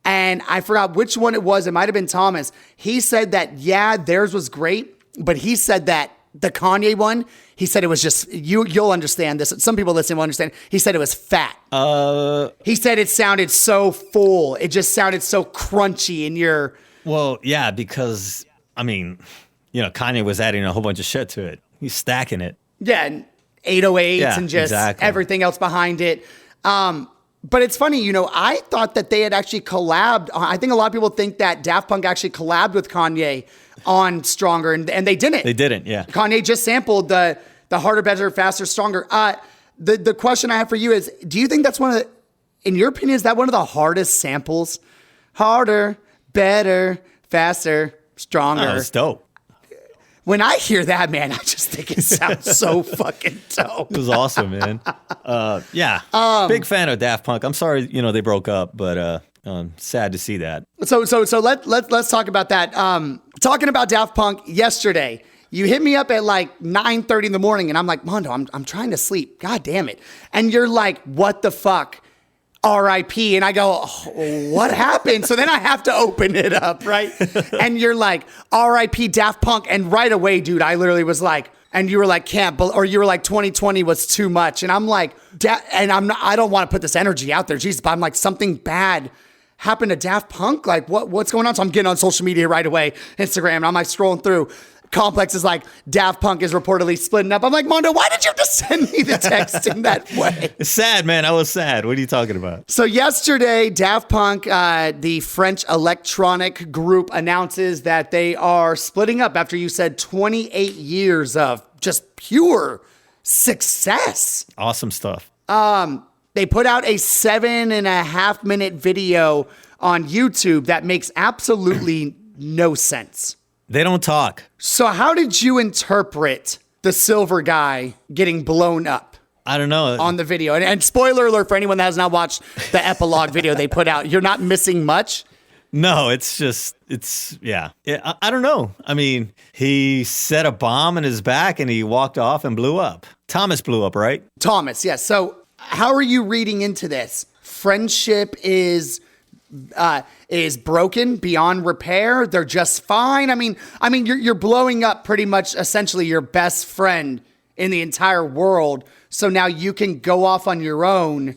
And I forgot which one it was. It might have been Thomas. He said that, theirs was great. But he said that the Kanye one, he said it was just, you'll understand this. Some people listening will understand. He said it was fat. He said it sounded so full. It just sounded so crunchy in your... Well, yeah, because, Kanye was adding a whole bunch of shit to it. He's stacking it. Yeah, and 808s and just everything else behind it. But it's funny, I thought that they had actually collabed. I think a lot of people think that Daft Punk actually collabed with Kanye on Stronger, and they didn't. They didn't, yeah. Kanye just sampled the Harder, Better, Faster, Stronger. The question I have for you is, do you think that's in your opinion, is that one of the hardest samples? Harder, Better, Faster, Stronger. Oh, it's dope. When I hear that, man, I just think it sounds so fucking dope. It was awesome, man. Big fan of Daft Punk. I'm sorry, they broke up, but sad to see that. So let's talk about that. Talking about Daft Punk yesterday, you hit me up at like 9:30 in the morning, and I'm like, Mondo, I'm trying to sleep. God damn it! And you're like, what the fuck? R.I.P. And I go, what happened? So then I have to open it up, right? And you're like, R.I.P. Daft Punk. And right away, dude, I literally was like, and you were like, or you were like, 2020 was too much. And I'm like, I don't want to put this energy out there, Jesus, but I'm like, something bad happened to Daft Punk. Like, what's going on? So I'm getting on social media right away, Instagram, and I'm like scrolling through. Complex is like, Daft Punk is reportedly splitting up. I'm like, Mondo, why did you just send me the text in that way? It's sad, man. I was sad. What are you talking about? So yesterday, Daft Punk, the French electronic group, announces that they are splitting up after you said 28 years of just pure success. Awesome stuff. They put out a 7.5 minute video on YouTube that makes absolutely no sense. They don't talk. So how did you interpret the silver guy getting blown up? I don't know. On the video. And spoiler alert for anyone that has not watched the epilogue video they put out. You're not missing much. No, I don't know. I mean, he set a bomb in his back and he walked off and blew up. Thomas blew up, right? Thomas, yes. So how are you reading into this? Friendship is broken beyond repair. They're just fine. I mean, you're blowing up pretty much essentially your best friend in the entire world. So now you can go off on your own.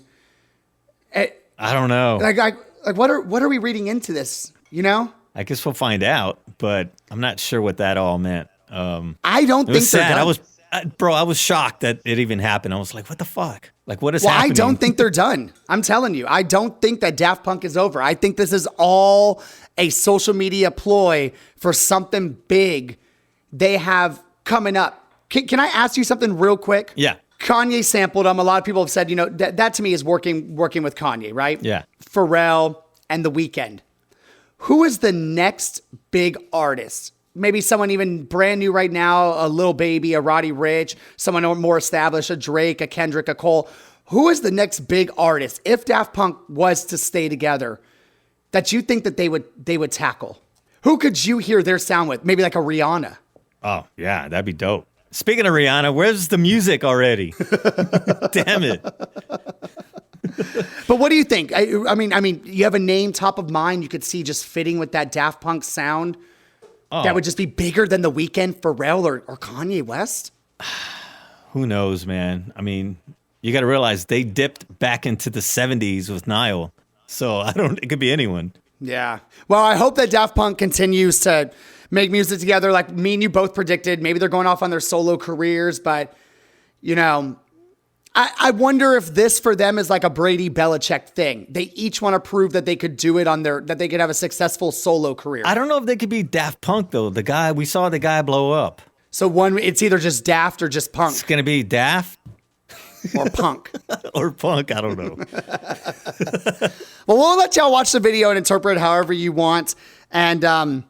I don't know. Like what are we reading into this? I guess we'll find out, but I'm not sure what that all meant. I don't think they're done. I was shocked that it even happened. I was like, what the fuck? Like, what is happening? I don't think they're done. I'm telling you, I don't think that Daft Punk is over. I think this is all a social media ploy for something big they have coming up. Can I ask you something real quick? Yeah. Kanye sampled them. A lot of people have said, that to me is working with Kanye, right? Yeah. Pharrell and The Weeknd. Who is the next big artist? Maybe someone even brand new right now, a Lil Baby, a Roddy Ricch, someone more established, a Drake, a Kendrick, a Cole. Who is the next big artist, if Daft Punk was to stay together, that you think that they would tackle? Who could you hear their sound with? Maybe like a Rihanna. Oh, yeah, that'd be dope. Speaking of Rihanna, where's the music already? Damn it. But what do you think? I mean, you have a name top of mind you could see just fitting with that Daft Punk sound? Oh. That would just be bigger than The Weeknd, Pharrell, or Kanye West? Who knows, man? I mean, You got to realize they dipped back into the 70s with Niall. So it could be anyone. Yeah. Well, I hope that Daft Punk continues to make music together. Like me and you both predicted, maybe they're going off on their solo careers, but you know, I wonder if this for them is like a Brady Belichick thing. They each want to prove that they could do it that they could have a successful solo career. I don't know if they could be Daft Punk though. We saw the guy blow up. So it's either just Daft or just Punk. It's going to be Daft or Punk. or Punk. I don't know. Well, we'll let y'all watch the video and interpret however you want. And,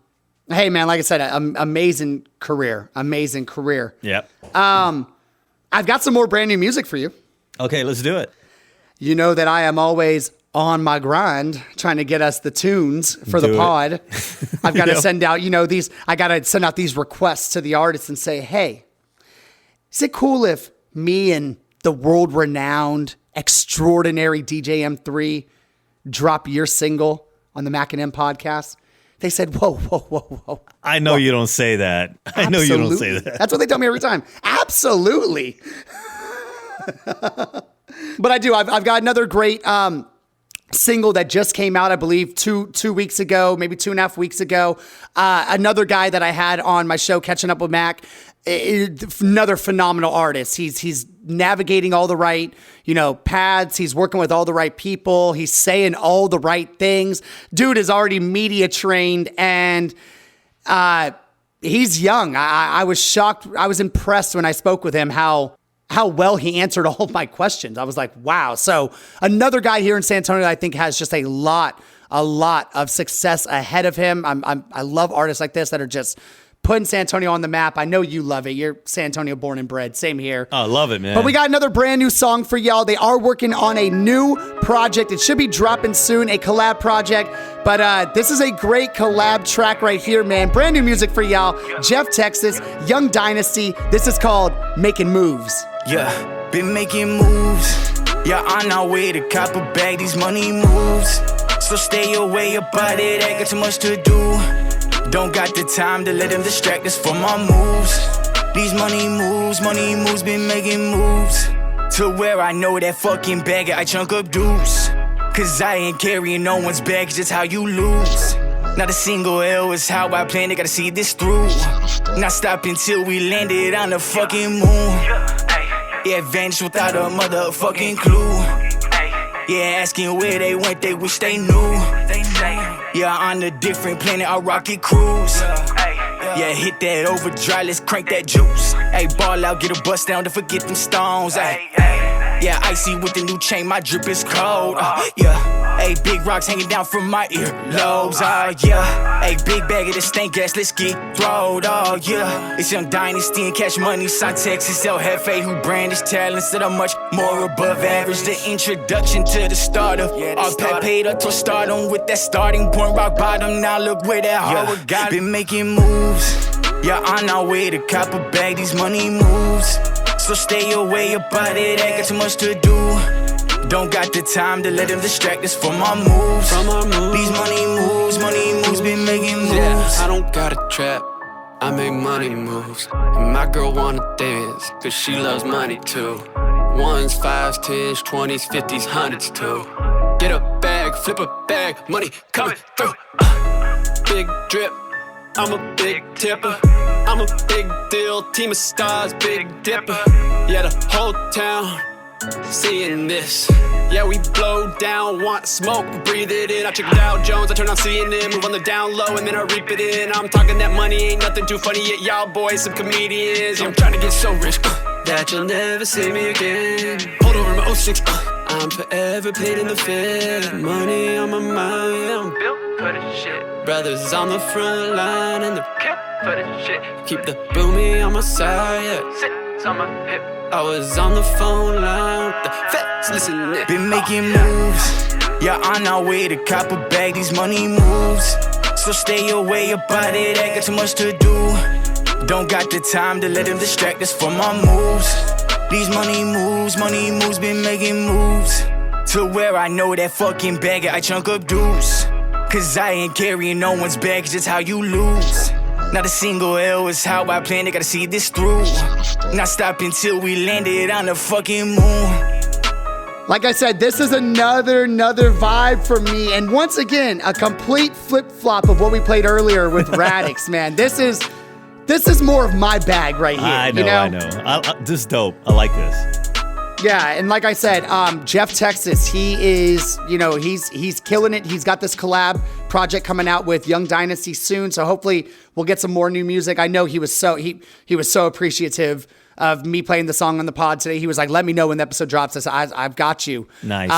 hey man, like I said, amazing career. Yep. I've got some more brand new music for you. Okay, let's do it. You know that I am always on my grind trying to get us the tunes for the pod. I've got to send out, I got to send out these requests to the artists and say, hey, is it cool if me and the world-renowned, extraordinary DJ M3 drop your single on the Makin M podcast? They said, whoa. I know you don't say that. I know you don't say that. That's what they tell me every time. Absolutely. But I do. I've got another great single that just came out, I believe, two weeks ago, maybe 2.5 weeks ago. Another guy that I had on my show, Catching Up with Mac, another phenomenal artist. He's navigating all the right, paths. He's working with all the right people. He's saying all the right things. Dude is already media trained, and he's young. I was shocked. I was impressed when I spoke with him how well he answered all of my questions. I was like, wow. So another guy here in San Antonio that I think has just a lot of success ahead of him. I love artists like this that are just putting San Antonio on the map. I know you love it. You're San Antonio born and bred. Same here. Oh, I love it, man. But we got another brand new song for y'all. They are working on a new project. It should be dropping soon, a collab project. But this is a great collab track right here, man. Brand new music for y'all. Jeff Texa, Young Dynasty. This is called Makin Moves. Yeah, been making moves. Yeah, on our way to cop a bag. These money moves. So stay away about it. I got too much to do. Don't got the time to let them distract us from our moves. These money moves, been making moves. To where I know that fucking bag, I chunk up dues. Cause I ain't carrying no one's baggage, just how you lose. Not a single L is how I plan it, gotta see this through. Not stop until we landed on the fucking moon. Yeah, vanished without a motherfucking clue. Yeah, asking where they went, they wish they knew. Yeah, on a different planet, I rocket cruise. Yeah, hit that overdrive, let's crank that juice. Ay, ball out, get a bust down, don't forget them stones. Ay, yeah, icy with the new chain, my drip is cold. Yeah, ay, big rocks hanging down from my earlobes. Yeah, ay, big bag of the stank gas, let's get throwed. Oh yeah, it's Young Dynasty and Cash Money, South Texas, El Jefe who brandish talents that are much more above average. The introduction to the starter, all paid up to stardom with that starting point, rock bottom. Now look where that hoe got. Been making moves, yeah, on our way to cop a bag. These money moves. So stay away about it, I got too much to do. Don't got the time to let them distract us from our moves. These money moves, been making moves. Yeah, I don't got a trap, I make money moves. And my girl wanna dance, cause she loves money too. Ones, fives, tens, 20s, 50s, hundreds too. Get a bag, flip a bag, money coming through. Big drip, I'm a big tipper. I'm a big deal, team of stars, big dipper. Yeah, the whole town seeing this. Yeah, we blow down, want smoke, breathe it in. I check Dow Jones, I turn on CNN, move on the down low, and then I reap it in. I'm talking that money ain't nothing too funny yet, y'all boys some comedians. Yeah, I'm trying to get so rich that you'll never see me again. Hold over my 06, I'm forever paid in the Fed. Money on my mind, I'm built for this shit. Brothers on the front line and they're killed for this shit. Keep the boomy on my side, yeah. Sits on my hip. I was on the phone line with the feds, listen. Been making moves, yeah, on our way to cop a bag. These money moves. So stay away about it, I got too much to do. Don't got the time to let them distract us from our moves. These money moves, been making moves. To where I know that fucking bag, I chunk up dues. Cause I ain't carrying no one's baggage, just how you lose. Not a single L is how I planned it, gotta see this through. Not stop until we landed on the fucking moon. Like I said, this is another vibe for me. And once again, a complete flip-flop of what we played earlier with Raddix, man. This is more of my bag right here. I know, you know? I know. This is dope. I like this. Yeah, and like I said, Jeff Texa, he is, he's killing it. He's got this collab project coming out with Young Dynasty soon, so hopefully we'll get some more new music. I know he was so appreciative of me playing the song on the pod today. He was like, "Let me know when the episode drops." I said, "I've got you." Nice.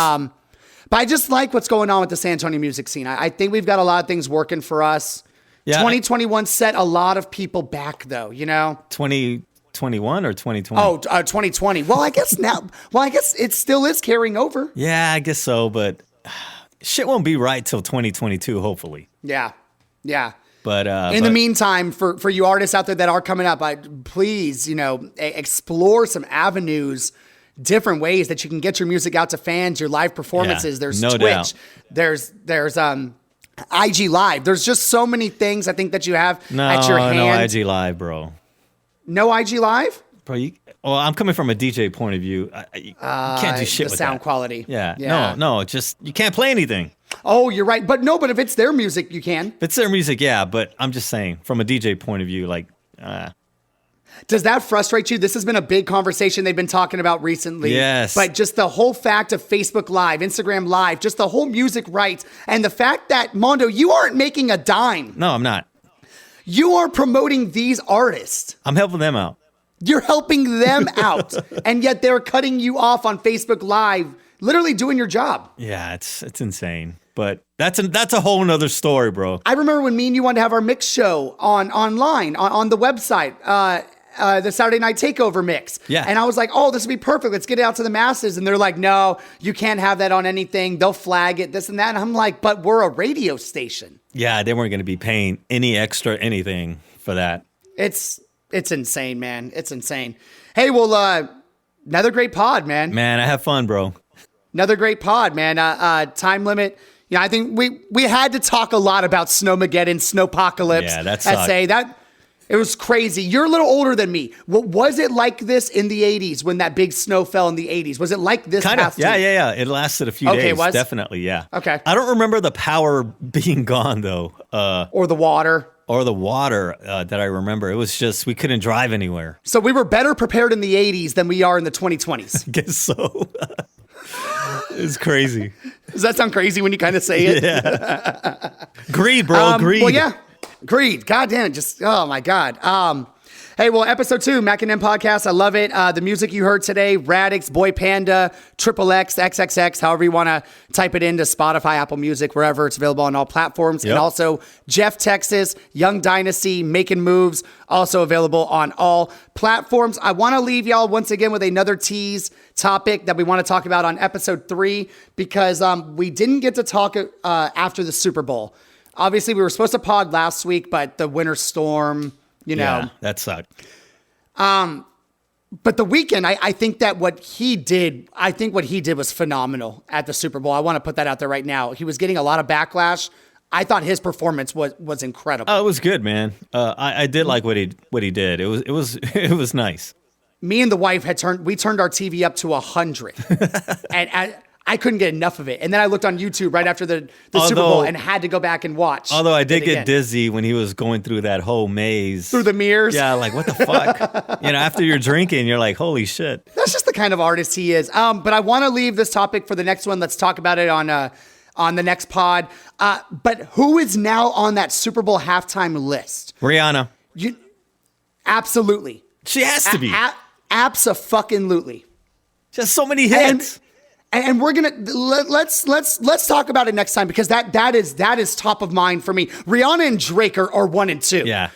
But I just like what's going on with the San Antonio music scene. I think we've got a lot of things working for us. Yeah, 2021 set a lot of people back, though. 2021 or 2020? Oh, 2020. Well, I guess it still is carrying over. Yeah, I guess so, but shit won't be right till 2022, hopefully. Yeah. But in the meantime, for you artists out there that are coming up, please, explore some avenues, different ways that you can get your music out to fans, your live performances. Yeah, there's no Twitch. doubt. There's IG Live. There's just so many things I think that you have at your hand. No IG Live, bro. No IG Live? Bro, I'm coming from a DJ point of view. You can't do shit with the sound that. quality. Yeah. No, just you can't play anything. Oh, you're right. But if it's their music, you can. If it's their music, yeah, but I'm just saying, from a DJ point of view, Does that frustrate you? This has been a big conversation they've been talking about recently. Yes. But just the whole fact of Facebook Live, Instagram Live, just the whole music rights, and the fact that, Mondo, you aren't making a dime. No, I'm not. You are promoting these artists. I'm helping them out. You're helping them out. And yet they're cutting you off on Facebook Live, literally doing your job. Yeah, it's insane. But that's a whole nother story, bro. I remember when me and you wanted to have our mix show online on the website, the Saturday Night Takeover mix. Yeah. And I was like, oh, this would be perfect. Let's get it out to the masses. And they're like, no, you can't have that on anything. They'll flag it, this and that. And I'm like, but we're a radio station. Yeah, they weren't going to be paying any extra anything for that. It's insane, man. It's insane. Hey, well, another great pod, man. Man, I have fun, bro. Another great pod, man. Time limit. I think we had to talk a lot about Snowmageddon, Snowpocalypse. Yeah, that sucked. SA. It was crazy. You're a little older than me. Was it like this in the 80s when that big snow fell in the 80s? Was it like this? Kind of. Yeah. It lasted a few days. Was? Definitely, yeah. Okay. I don't remember the power being gone, though. Or the water. Or the water that I remember. It was just, we couldn't drive anywhere. So we were better prepared in the 80s than we are in the 2020s. I guess so. It's crazy. Does that sound crazy when you kind of say it? Yeah. Greed, bro. Greed. Well, yeah. Greed. God damn it. Just, oh my God. Hey, well, episode 2, Makin Moves podcast. I love it. The music you heard today, Raddix, BoyPanda, XXX, XXX, however you want to type it into Spotify, Apple Music, wherever it's available on all platforms. Yep. And also Jeff Texa, Young Dynasty, Makin Moves, also available on all platforms. I want to leave y'all once again with another tease topic that we want to talk about on episode 3 because we didn't get to talk after the Super Bowl. Obviously, we were supposed to pod last week, but the winter storm... Yeah, that sucked. But the weekend, I think that what he did was phenomenal at the Super Bowl. I want to put that out there right now. He was getting a lot of backlash. I thought his performance was incredible. Oh, it was good, man. I did like what he did. It was nice. Me and the wife turned our TV up to 100, and I couldn't get enough of it. And then I looked on YouTube right after the Super Bowl and had to go back and watch. Although I did get dizzy when he was going through that whole maze. Through the mirrors? Yeah, like, what the fuck? After you're drinking, you're like, holy shit. That's just the kind of artist he is. But I want to leave this topic for the next one. Let's talk about it on the next pod. But who is now on that Super Bowl halftime list? Rihanna. Absolutely. She has to be. Abso-fucking-lutely. She has so many hits. And we're gonna let's talk about it next time because that is top of mind for me. Rihanna and Drake are 1 and 2. Yeah.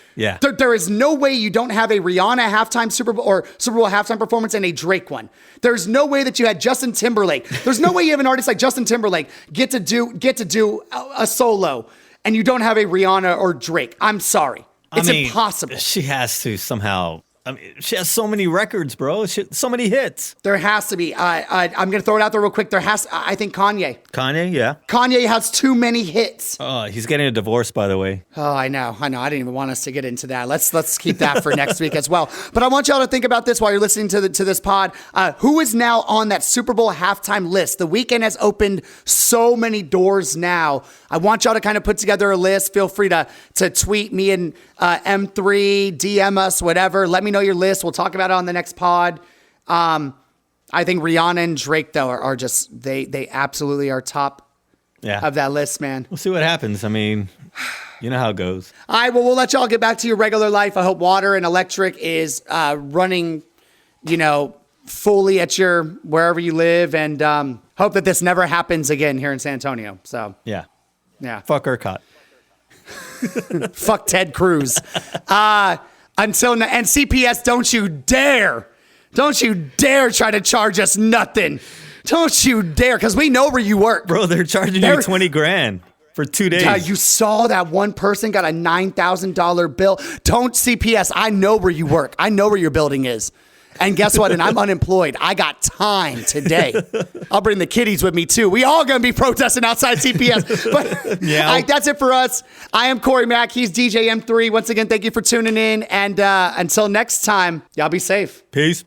There is no way you don't have a Rihanna halftime Super Bowl or Super Bowl halftime performance and a Drake one. There's no way that you had Justin Timberlake. There's no way you have an artist like Justin Timberlake get to do a solo and you don't have a Rihanna or Drake. I'm sorry, it's impossible. She has to somehow I mean, she has so many records, bro. So many hits. There has to be. I'm going to throw it out there real quick. I think Kanye. Kanye, yeah. Kanye has too many hits. Oh, he's getting a divorce, by the way. Oh, I know. I didn't even want us to get into that. Let's keep that for next week as well. But I want y'all to think about this while you're listening to this pod. Who is now on that Super Bowl halftime list? The weekend has opened so many doors now. I want y'all to kind of put together a list. Feel free to tweet me and M3, DM us, whatever. Let me know your list. We'll talk about it on the next pod. I think Rihanna and Drake, though, are just, they absolutely are top of that list, man. We'll see what happens. I mean, you know how it goes. All right, well, we'll let y'all get back to your regular life. I hope water and electric is running, fully at your wherever you live, and hope that this never happens again here in San Antonio. So yeah. Fuck ERCOT. Fuck Ted Cruz. Until now, and CPS, don't you dare try to charge us nothing. Don't you dare, because we know where you work. Bro, they're charging you $20,000 for 2 days. Yeah, you saw that one person got a $9,000 bill. Don't CPS. I know where you work. I know where your building is. And guess what? And I'm unemployed. I got time today. I'll bring the kiddies with me too. We all gonna be protesting outside CPS. But yeah, that's it for us. I am Corey Mack. He's DJ M3. Once again, thank you for tuning in. And until next time, y'all be safe. Peace.